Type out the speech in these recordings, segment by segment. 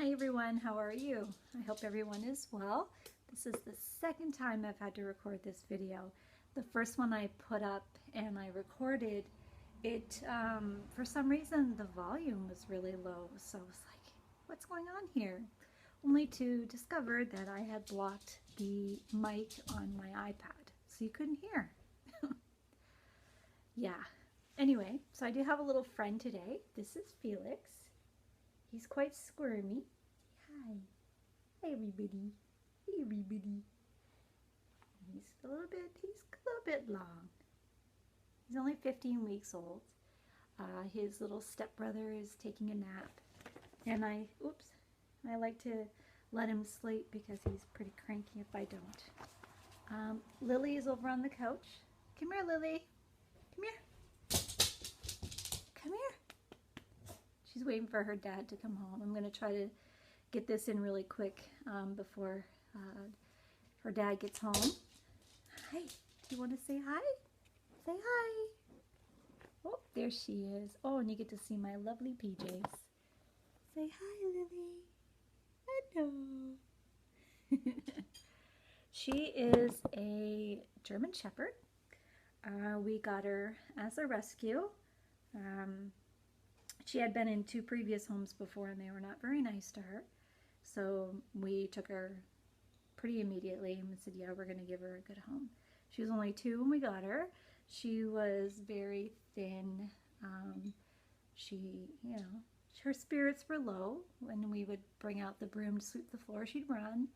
Hi everyone, how are you? I hope everyone is well. This is the second time I've had to record this video. The first one I put up and I recorded it, for some reason the volume was really low, so I was like, what's going on here? Only to discover that I had blocked the mic on my iPad, so you couldn't hear. Yeah. Anyway, so I do have a little friend today. This is Felix. He's quite squirmy. Hi. Hey everybody. Hey everybody. He's a little bit long. He's only 15 weeks old. His little stepbrother is taking a nap. And I like to let him sleep because he's pretty cranky if I don't. Lily is over on the couch. Come here, Lily. Come here. Come here. She's waiting for her dad to come home. I'm going to try to get this in really quick before her dad gets home. Hi. Do you want to say hi? Say hi. Oh, there she is. Oh, and you get to see my lovely PJs. Say hi, Lily. Hello. She is a German Shepherd. We got her as a rescue. She had been in 2 previous homes before and they were not very nice to her. So we took her pretty immediately and said, yeah, we're going to give her a good home. She was only 2 when we got her. She was very thin. Her spirits were low. When we would bring out the broom to sweep the floor, she'd run.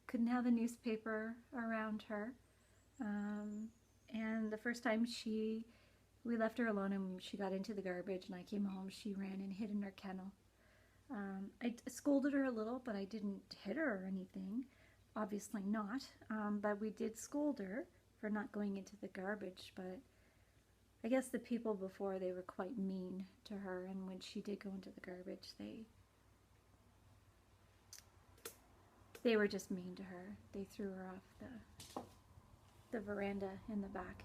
Couldn't have a newspaper around her. And the first time we left her alone and she got into the garbage and I came home, she ran and hid in her kennel. I scolded her a little, but I didn't hit her or anything. Obviously not. But we did scold her for not going into the garbage. But I guess the people before, they were quite mean to her. And when she did go into the garbage, they were just mean to her. They threw her off the veranda in the back.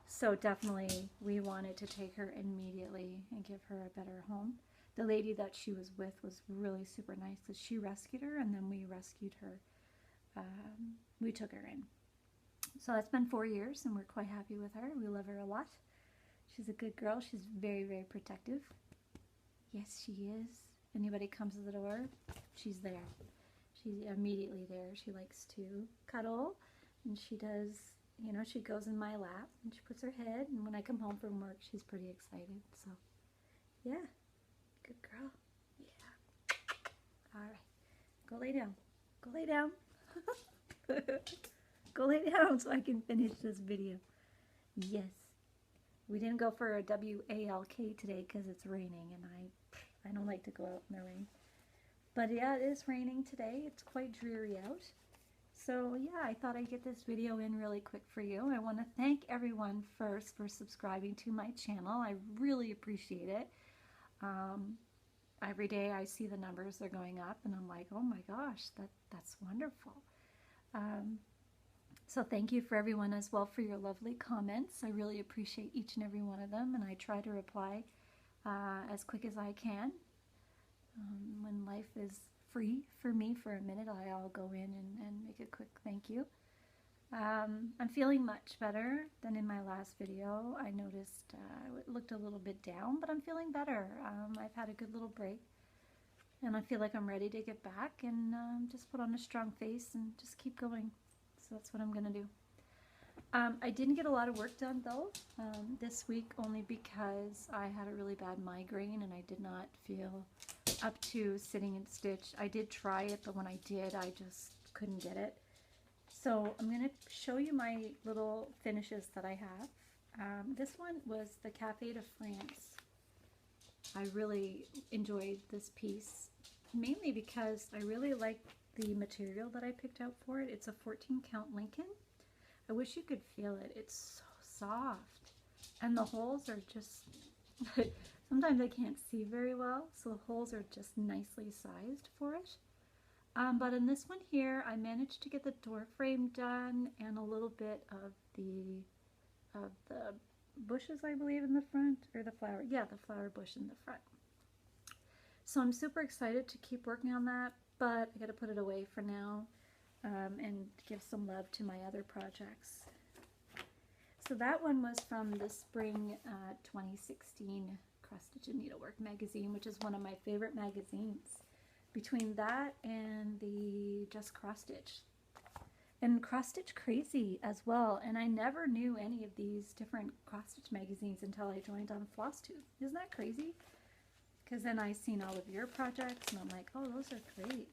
So definitely we wanted to take her immediately and give her a better home. The lady that she was with was really super nice because she rescued her and then we rescued her. We took her in. So it's been 4 years and we're quite happy with her. We love her a lot. She's a good girl. She's very, very protective. Yes, she is. Anybody comes to the door, she's there. She's immediately there. She likes to cuddle and she does, she goes in my lap and she puts her head, and when I come home from work, she's pretty excited. So, yeah. Good girl. Yeah. All right. Go lay down. Go lay down. Go lay down so I can finish this video. Yes. We didn't go for a WALK today because it's raining, and I don't like to go out in the rain. But yeah, it is raining today. It's quite dreary out. So yeah, I thought I'd get this video in really quick for you. I want to thank everyone first for subscribing to my channel. I really appreciate it. Every day I see the numbers are going up and I'm like, oh my gosh, that's wonderful. So thank you for everyone as well for your lovely comments. I really appreciate each and every one of them, and I try to reply as quick as I can. When life is free for me for a minute, I'll go in and make a quick thank you. I'm feeling much better than in my last video. I noticed it looked a little bit down, but I'm feeling better. I've had a good little break, and I feel like I'm ready to get back and just put on a strong face and just keep going. So that's what I'm going to do. I didn't get a lot of work done, though, this week, only because I had a really bad migraine and I did not feel up to sitting and stitch. I did try it, but when I did, I just couldn't get it. So I'm going to show you my little finishes that I have. This one was the Café de France. I really enjoyed this piece, mainly because I really like the material that I picked out for it. It's a 14 count Lincoln. I wish you could feel it. It's so soft. And the holes are just, sometimes I can't see very well, so the holes are just nicely sized for it. But in this one here, I managed to get the door frame done and a little bit of the bushes, I believe, in the front, or the flower. Yeah, the flower bush in the front. So I'm super excited to keep working on that, but I got to put it away for now and give some love to my other projects. So that one was from the spring 2016 Cross Stitch and Needlework magazine, which is one of my favorite magazines. Between that and the Just Cross Stitch. And Cross Stitch Crazy as well. And I never knew any of these different cross stitch magazines until I joined on FlossTube. Isn't that crazy? Because then I seen all of your projects and I'm like, oh, those are great.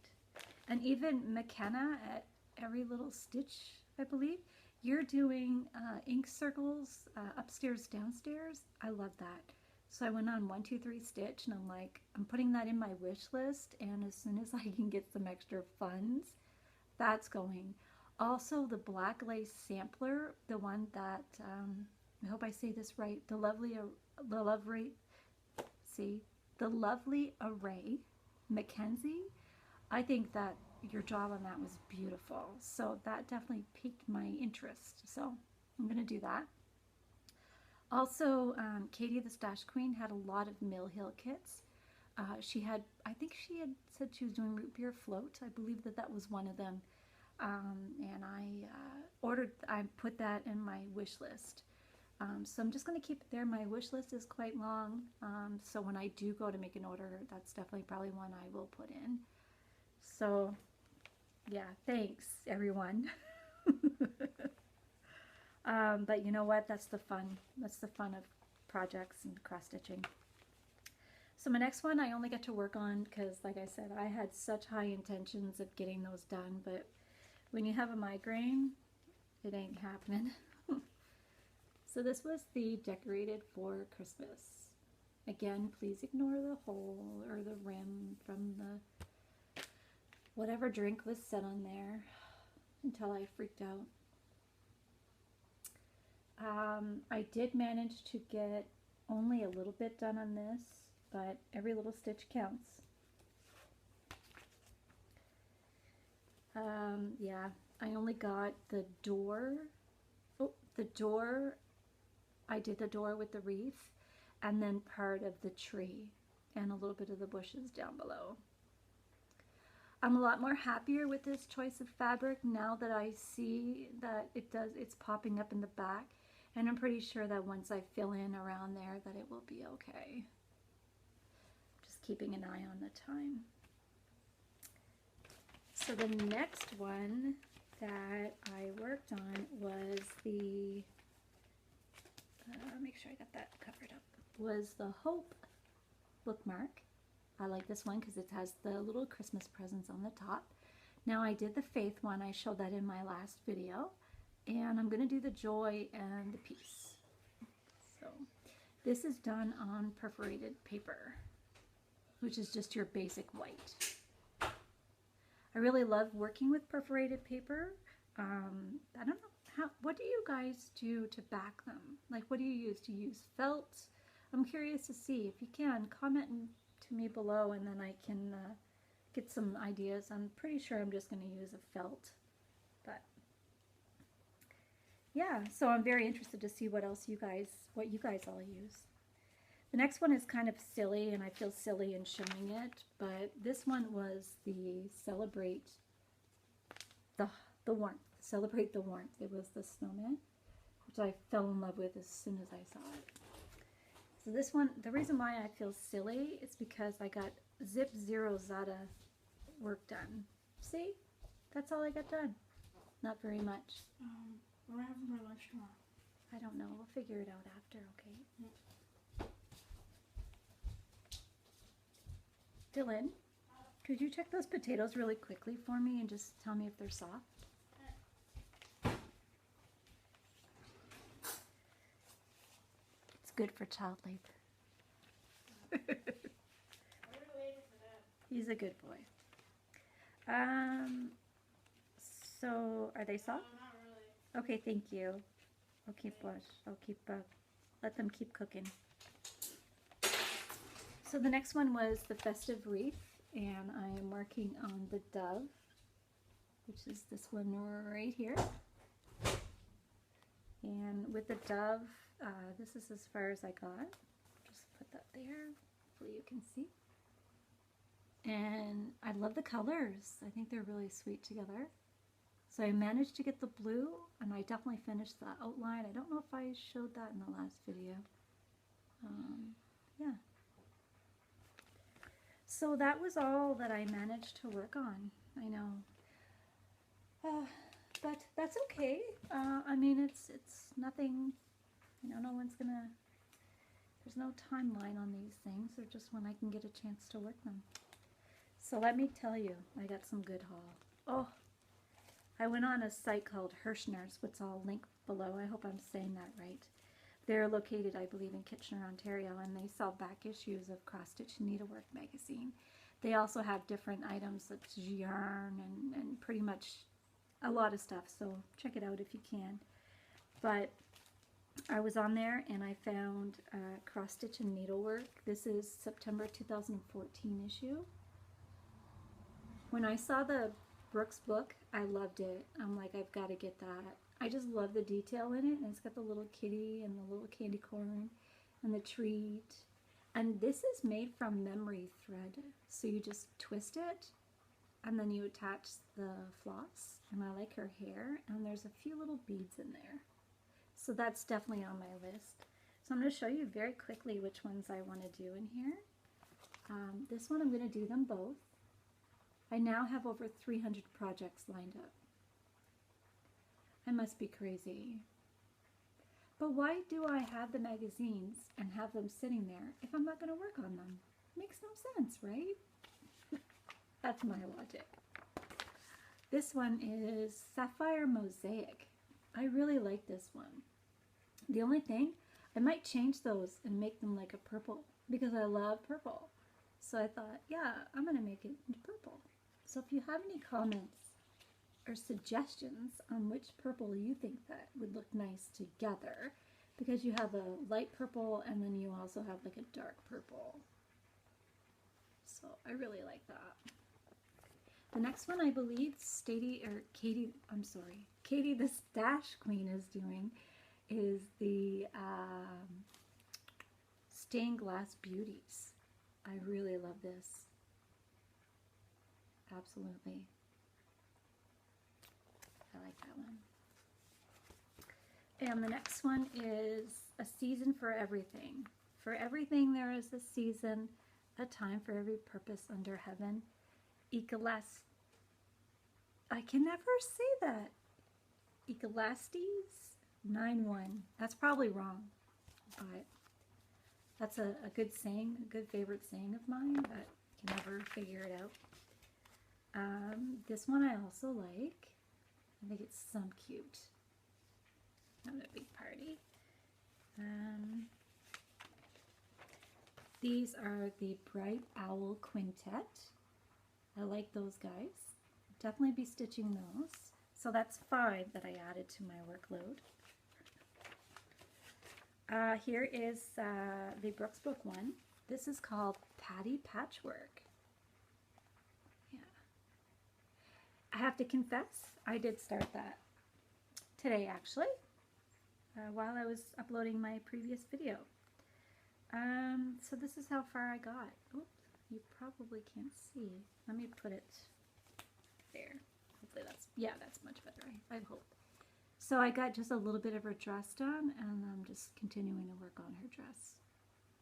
And even McKenna at Every Little Stitch, I believe, you're doing ink circles upstairs, downstairs. I love that. So I went on 123 Stitch and I'm like, I'm putting that in my wish list, and as soon as I can get some extra funds, that's going. Also the black lace sampler, the one that, I hope I say this right, the Lovely Array Mackenzie. I think that your job on that was beautiful. So that definitely piqued my interest. So I'm going to do that. Also, Katie the Stash Queen had a lot of Mill Hill kits. I think she had said she was doing root beer float. I believe that that was one of them. And I put that in my wish list. So I'm just going to keep it there. My wish list is quite long. So when I do go to make an order, that's definitely probably one I will put in. So yeah, thanks everyone. But you know what? That's the fun. That's the fun of projects and cross stitching. So my next one I only get to work on because, like I said, I had such high intentions of getting those done, but when you have a migraine, it ain't happening. So this was the Decorated for Christmas. Again, please ignore the hole or the rim from the whatever drink was set on there until I freaked out. I did manage to get only a little bit done on this, but every little stitch counts. Yeah, I only got the door. Oh, the door. I did the door with the wreath, and then part of the tree and a little bit of the bushes down below. I'm a lot more happier with this choice of fabric now that I see that it's popping up in the back. And I'm pretty sure that once I fill in around there that it will be okay. Just keeping an eye on the time. So the next one that I worked on was the, make sure I got that covered up, was the Hope bookmark. I like this one because it has the little Christmas presents on the top. Now I did the Faith one, I showed that in my last video. And I'm going to do the Joy and the Peace. So this is done on perforated paper, which is just your basic white. I really love working with perforated paper. I don't know, what do you guys do to back them? Like, what do you use? Do you use felt? I'm curious to see. If you can, comment to me below and then I can get some ideas. I'm pretty sure I'm just going to use a felt. But yeah, so I'm very interested to see what you guys all use. The next one is kind of silly, and I feel silly in showing it, but this one was the Celebrate the Warmth. Celebrate the Warmth. It was the snowman, which I fell in love with as soon as I saw it. So this one, the reason why I feel silly is because I got Zip Zero Zada work done. See? That's all I got done. Not very much. What happens for lunch tomorrow? I don't know. We'll figure it out after, okay? Yeah. Dylan, could you check those potatoes really quickly for me and just tell me if they're soft? It's good for child labor. He's a good boy. So, are they soft? Okay, thank you. Let them keep cooking. So the next one was the Festive Wreath, and I am working on the Dove, which is this one right here. And with the Dove, this is as far as I got. Just put that there, hopefully you can see. And I love the colors. I think they're really sweet together. So I managed to get the blue, and I definitely finished the outline. I don't know if I showed that in the last video. Yeah. So that was all that I managed to work on. I know. But that's okay. I mean, it's nothing, no one's gonna, there's no timeline on these things. They're just when I can get a chance to work them. So let me tell you, I got some good haul. Oh, I went on a site called Hirschner's, which I'll link below. I hope I'm saying that right. They're located, I believe, in Kitchener, Ontario, and they sell back issues of Cross Stitch Needlework magazine. They also have different items such as yarn and pretty much a lot of stuff, so check it out if you can. But I was on there and I found Cross Stitch and Needlework. This is September 2014 issue. When I saw the Brooks book, I loved it. I'm like, I've got to get that. I just love the detail in it, and it's got the little kitty and the little candy corn and the treat. And this is made from memory thread, so you just twist it and then you attach the floss. And I like her hair, and there's a few little beads in there, so that's definitely on my list. So I'm going to show you very quickly which ones I want to do in here. This one I'm going to do them both. I now have over 300 projects lined up. I must be crazy. But why do I have the magazines and have them sitting there if I'm not going to work on them? Makes no sense, right? That's my logic. This one is Sapphire Mosaic. I really like this one. The only thing, I might change those and make them like a purple because I love purple. So I thought, yeah, I'm going to make it into purple. So if you have any comments or suggestions on which purple you think that would look nice together, because you have a light purple and then you also have like a dark purple. So I really like that. The next one I believe Katie the Stash Queen is doing is the Stained Glass Beauties. I really love this. Absolutely. I like that one. And the next one is A Season for Everything. For everything there is a season, a time for every purpose under heaven. I can never say that. Ecalastes 9-1. That's probably wrong, but that's a good saying, a good favorite saying of mine, but I can never figure it out. This one I also like. I think it's some cute. Not a big party. These are the Bright Owl Quintet. I like those guys. Definitely be stitching those. So that's 5 that I added to my workload. Here is the Brooks Book one. This is called Patty Patchwork. Yeah. I have to confess, I did start that today actually, while I was uploading my previous video. So this is how far I got. Oops, you probably can't see. Let me put it there. Hopefully that's much better, I hope. So I got just a little bit of her dress done, and I'm just continuing to work on her dress.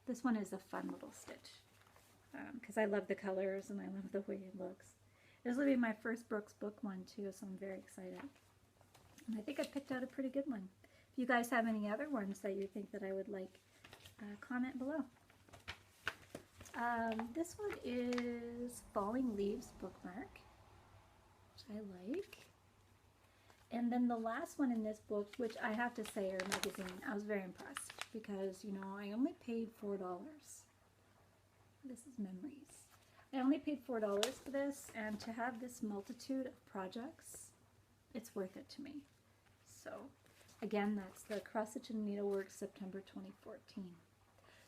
This one is a fun little stitch, because I love the colors and I love the way it looks. This will be my first Brooks Book one too, so I'm very excited. And I think I picked out a pretty good one. If you guys have any other ones that you think that I would like, comment below. This one is Falling Leaves Bookmark, which I like. And then the last one in this book, which I have to say, or magazine, I was very impressed because, you know, I only paid $4. This is Memories. I only paid $4 for this, and to have this multitude of projects, it's worth it to me. So, again, that's the Cross Stitch and Needlework September 2014.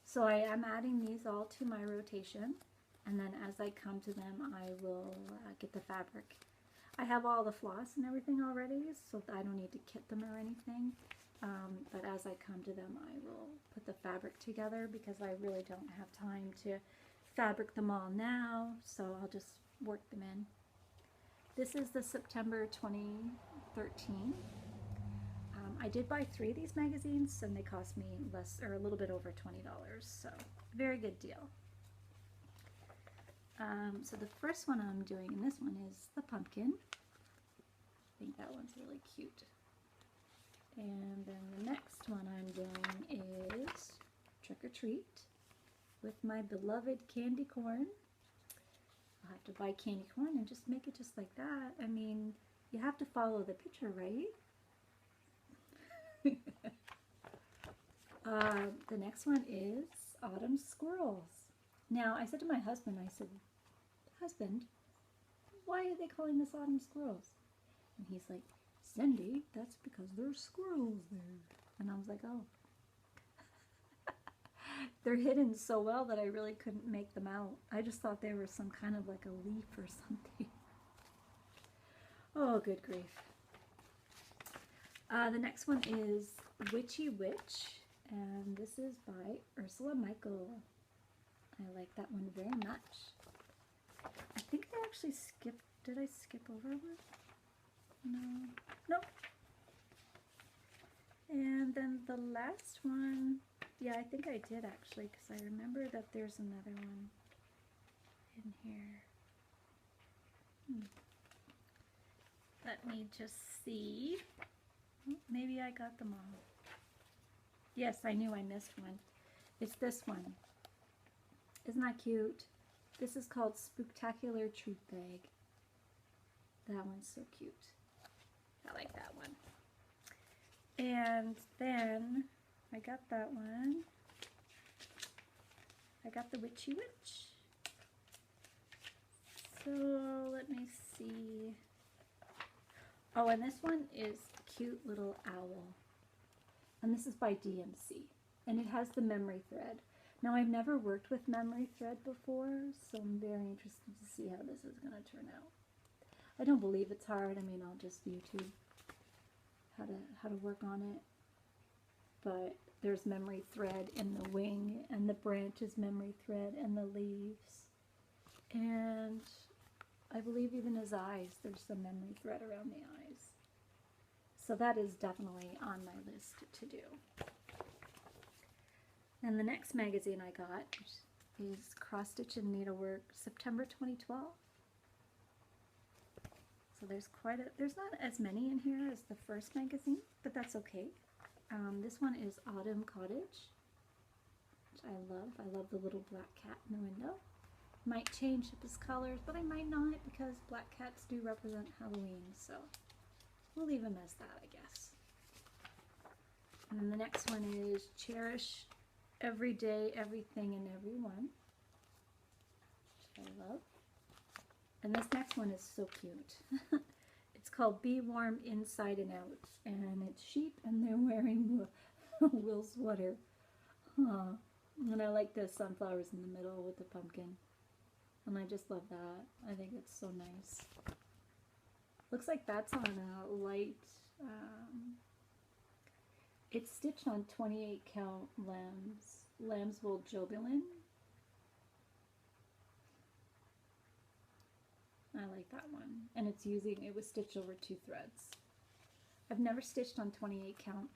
So I am adding these all to my rotation, and then as I come to them, I will get the fabric. I have all the floss and everything already, so I don't need to kit them or anything. But as I come to them, I will put the fabric together because I really don't have time to fabric them all now, so I'll just work them in. This is the September 2013. I did buy 3 of these magazines and they cost me less, or a little bit over $20, so very good deal. So the first one I'm doing in this one is the pumpkin. I think that one's really cute. And then the next one I'm doing is Trick or Treat with my beloved candy corn. I'll have to buy candy corn and just make it just like that. I mean, you have to follow the picture, right? The next one is Autumn Squirrels. Now, I said to my husband, I said, husband, why are they calling this Autumn Squirrels? And he's like, Cindy, that's because there's squirrels there. And I was like, oh. They're hidden so well that I really couldn't make them out. I just thought they were some kind of like a leaf or something. Oh, good grief. The next one is Witchy Witch, and this is by Ursula Michael. I like that one very much. I think I actually skipped, did I skip over one? No. Nope. And then the last one, yeah, I think I did actually, because I remember that there's another one in here. Let me just see. Maybe I got them all. Yes, I knew I missed one. It's this one. Isn't that cute? This is called Spooktacular Treat Bag. That one's so cute. I like that one. And then I got that one. I got the Witchy Witch. So let me see. Oh, and this one is cute little owl. And this is by DMC. And it has the memory thread. Now, I've never worked with memory thread before, so I'm very interested to see how this is going to turn out. I don't believe it's hard. I mean, I'll just YouTube how to work on it. But there's memory thread in the wing, and the branch is memory thread, and the leaves. And I believe even his eyes, there's some memory thread around the eyes. So that is definitely on my list to do. And the next magazine I got is Cross Stitch and Needlework, September 2012. So there's not as many in here as the first magazine, but that's okay. This one is Autumn Cottage, which I love. I love the little black cat in the window. Might change up his colors, but I might not because black cats do represent Halloween, so we'll leave him as that, I guess. And then the next one is Cherish Every Day, Everything, and Everyone, which I love. And this next one is so cute. It's called Be Warm Inside and Out, and it's sheep, and they're wearing Will's sweater. Huh. And I like the sunflowers in the middle with the pumpkin. And I just love that. I think it's so nice. Looks like that's on a light, it's stitched on 28 count lambswool jobelin. I like that one. And it was stitched over 2 threads. I've never stitched on 28 count.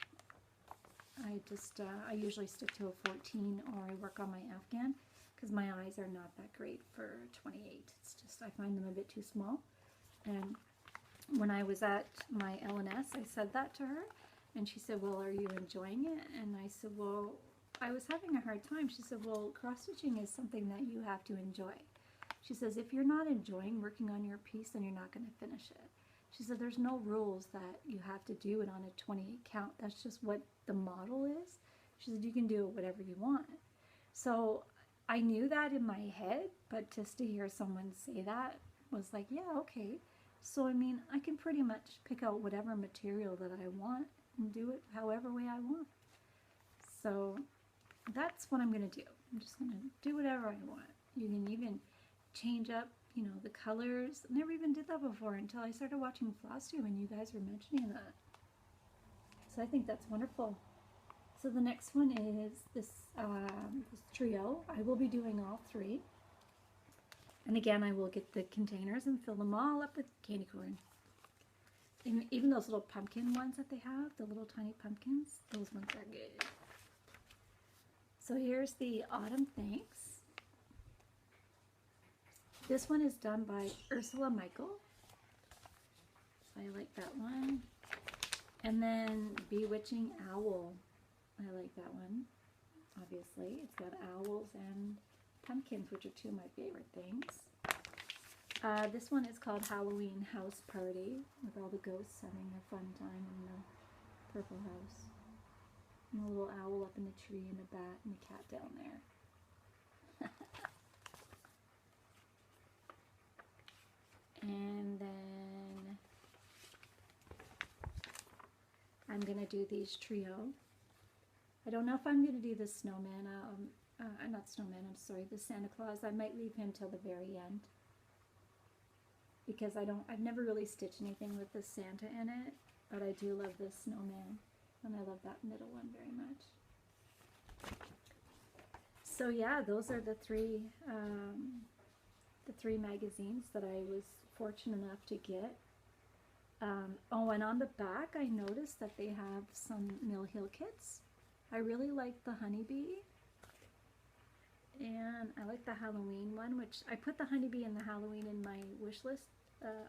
I usually stick to a 14 or I work on my Afghan because my eyes are not that great for 28. It's just, I find them a bit too small. And when I was at my LNS, I said that to her and she said, well, are you enjoying it? And I said, well, I was having a hard time. She said, well, cross-stitching is something that you have to enjoy. She says, if you're not enjoying working on your piece, then you're not going to finish it. She said, there's no rules that you have to do it on a 28 count. That's just what the model is. She said, you can do it whatever you want. So I knew that in my head, but just to hear someone say that was like, yeah, okay. So, I mean, I can pretty much pick out whatever material that I want and do it however way I want. So that's what I'm going to do. I'm just going to do whatever I want. You can even change up, you know, the colors. I never even did that before until I started watching FlossTube and you guys were mentioning that. So I think that's wonderful. So the next one is this, this trio. I will be doing all 3. And again, I will get the containers and fill them all up with candy corn. And even those little pumpkin ones that they have, the little tiny pumpkins, those ones are good. So here's the Autumn Thanks. This one is done by Ursula Michael. So I like that one. And then Bewitching Owl. I like that one, obviously. It's got owls and pumpkins, which are two of my favorite things. This one is called Halloween House Party, with all the ghosts having a fun time in the purple house. And a little owl up in the tree, and a bat, and a cat down there. And then I'm going to do these trio. I don't know if I'm going to do the snowman, not snowman, I'm sorry, the Santa Claus. I might leave him till the very end, because I've never really stitched anything with the Santa in it, but I do love this snowman, and I love that middle one very much. So yeah, those are the three magazines that I was fortunate enough to get. Oh, and on the back, I noticed that they have some Mill Hill kits. I really like the honeybee, and I like the Halloween one, which I put the honeybee and the Halloween in my wish list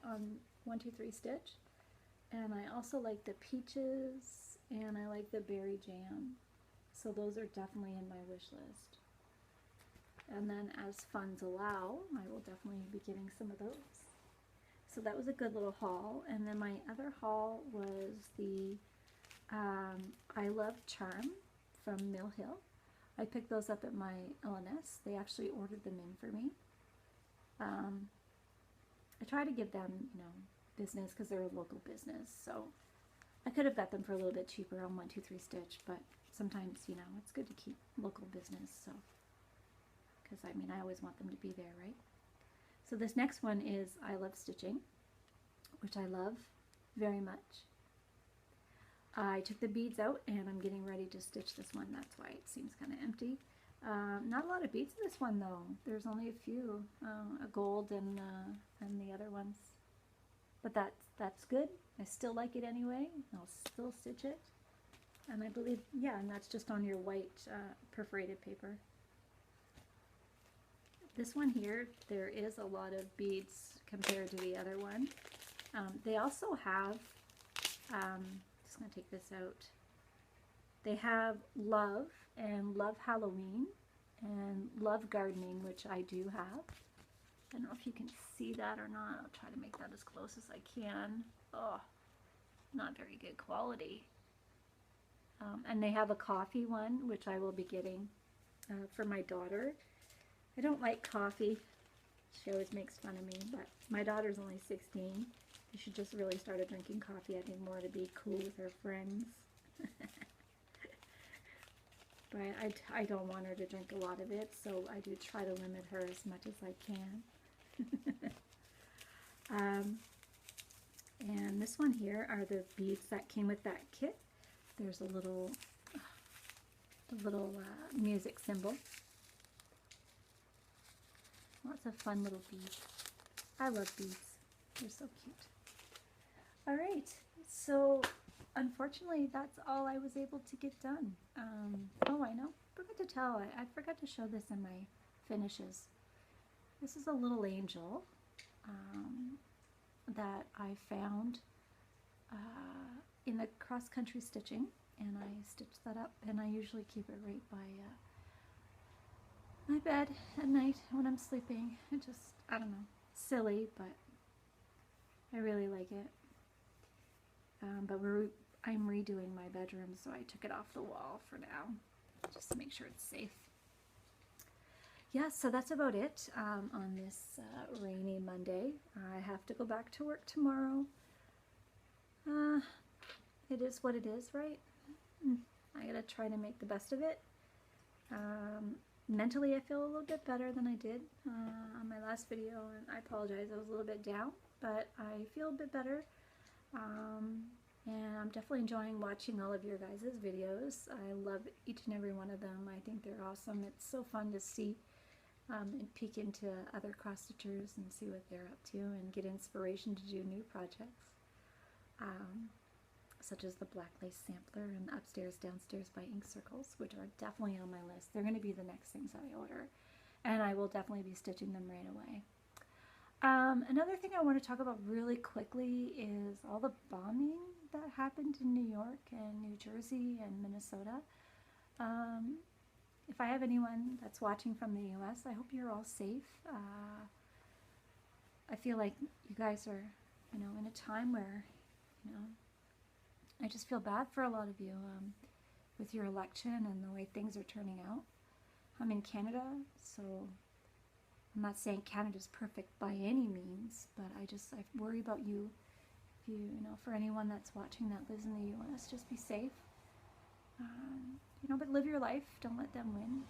on 123 Stitch. And I also like the peaches, and I like the berry jam. So those are definitely in my wish list. And then as funds allow, I will definitely be getting some of those. So that was a good little haul. And then my other haul was the I Love Charm from Mill Hill. I picked those up at my LNS. They actually ordered them in for me. I try to give them, you know, business because they're a local business. So I could have got them for a little bit cheaper on 123 Stitch, but sometimes, you know, it's good to keep local business. So, because I mean, I always want them to be there, right? So this next one is I Love Stitching, which I love very much. I took the beads out and I'm getting ready to stitch this one. That's why it seems kind of empty. Not a lot of beads in this one though. There's only a few, a gold and the other ones. But that's good. I still like it anyway. I'll still stitch it. And I believe, yeah, and that's just on your white perforated paper. This one here, there is a lot of beads compared to the other one. They also have, just going to take this out. They have Love and Love Halloween and Love Gardening, which I do have. I don't know if you can see that or not. I'll try to make that as close as I can. Oh, not very good quality. And they have a coffee one, which I will be getting for my daughter. I don't like coffee. She always makes fun of me, but my daughter's only 16. She just really started drinking coffee, I think, more to be cool with her friends. But I don't want her to drink a lot of it, so I do try to limit her as much as I can. And this one here are the beads that came with that kit. There's a little music symbol. Lots of fun little beads. I love beads. They're so cute. All right, so unfortunately that's all I was able to get done. Oh, I know. Forgot to tell. I forgot to show this in my finishes. This is a little angel that I found in the cross-country stitching, and I stitched that up, and I usually keep it right by my bed at night when I'm sleeping. It just, I don't know, silly, but I really like it. But I'm redoing my bedroom, so I took it off the wall for now, just to make sure it's safe. Yeah, so that's about it on this rainy Monday. I have to go back to work tomorrow. It is what it is, right? I gotta try to make the best of it. Mentally, I feel a little bit better than I did on my last video, and I apologize, I was a little bit down, but I feel a bit better. And I'm definitely enjoying watching all of your guys' videos. I love each and every one of them. I think they're awesome. It's so fun to see and peek into other cross-stitchers and see what they're up to and get inspiration to do new projects, such as the Black Lace Sampler and Upstairs Downstairs by Ink Circles, which are definitely on my list. They're going to be the next things I order, and I will definitely be stitching them right away. Another thing I want to talk about really quickly is all the bombing that happened in New York and New Jersey and Minnesota. If I have anyone that's watching from the US, I hope you're all safe. I feel like you guys are, in a time where, I just feel bad for a lot of you with your election and the way things are turning out. I'm in Canada, so I'm not saying Canada's perfect by any means, but I worry about you. If for anyone that's watching that lives in the US, just be safe. But live your life. Don't let them win.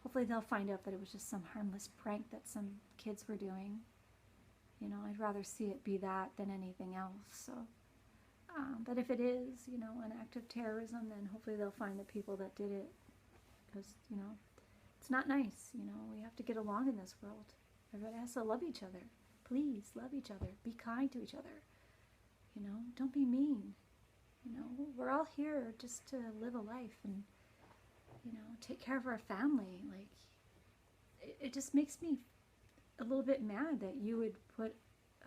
Hopefully they'll find out that it was just some harmless prank that some kids were doing. I'd rather see it be that than anything else. So, but if it is, an act of terrorism, then hopefully they'll find the people that did it. Because, it's not nice. We have to get along in this world. Everybody has to love each other. Please love each other. Be kind to each other. Don't be mean. We're all here just to live a life and, take care of our family. Like, it just makes me a little bit mad that you would put,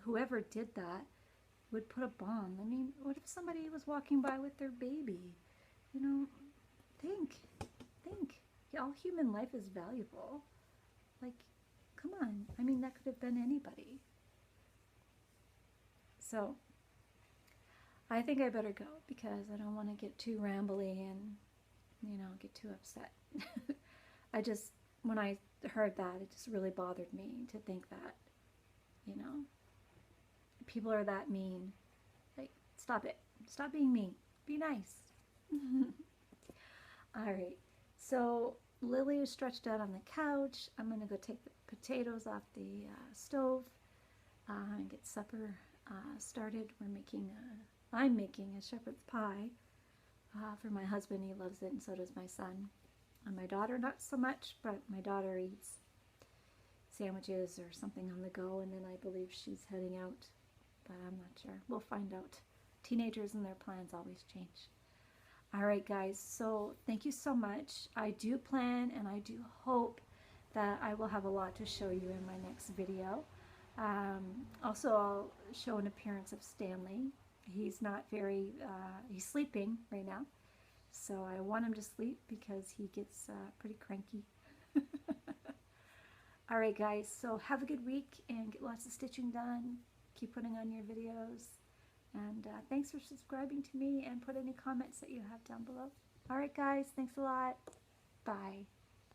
whoever did that, would put a bomb. I mean, what if somebody was walking by with their baby? Think. All human life is valuable. Like, come on. I mean, that could have been anybody. So, I think I better go because I don't want to get too rambly and, get too upset. When I heard that, it just really bothered me to think that, people are that mean. Like, stop it. Stop being mean. Be nice. All right. So, Lily is stretched out on the couch. I'm going to go take the potatoes off the stove and get supper started. I'm making a shepherd's pie for my husband. He loves it, and so does my son. And my daughter, not so much, but my daughter eats sandwiches or something on the go, and then I believe she's heading out, but I'm not sure. We'll find out. Teenagers and their plans always change. All right, guys, so thank you so much. I do plan and I do hope that I will have a lot to show you in my next video. Also, I'll show an appearance of Stanley. He's not very, he's sleeping right now, so I want him to sleep because he gets pretty cranky. All right, guys, so have a good week and get lots of stitching done. Keep putting on your videos. And thanks for subscribing to me, and put any comments that you have down below. All right, guys, thanks a lot. Bye.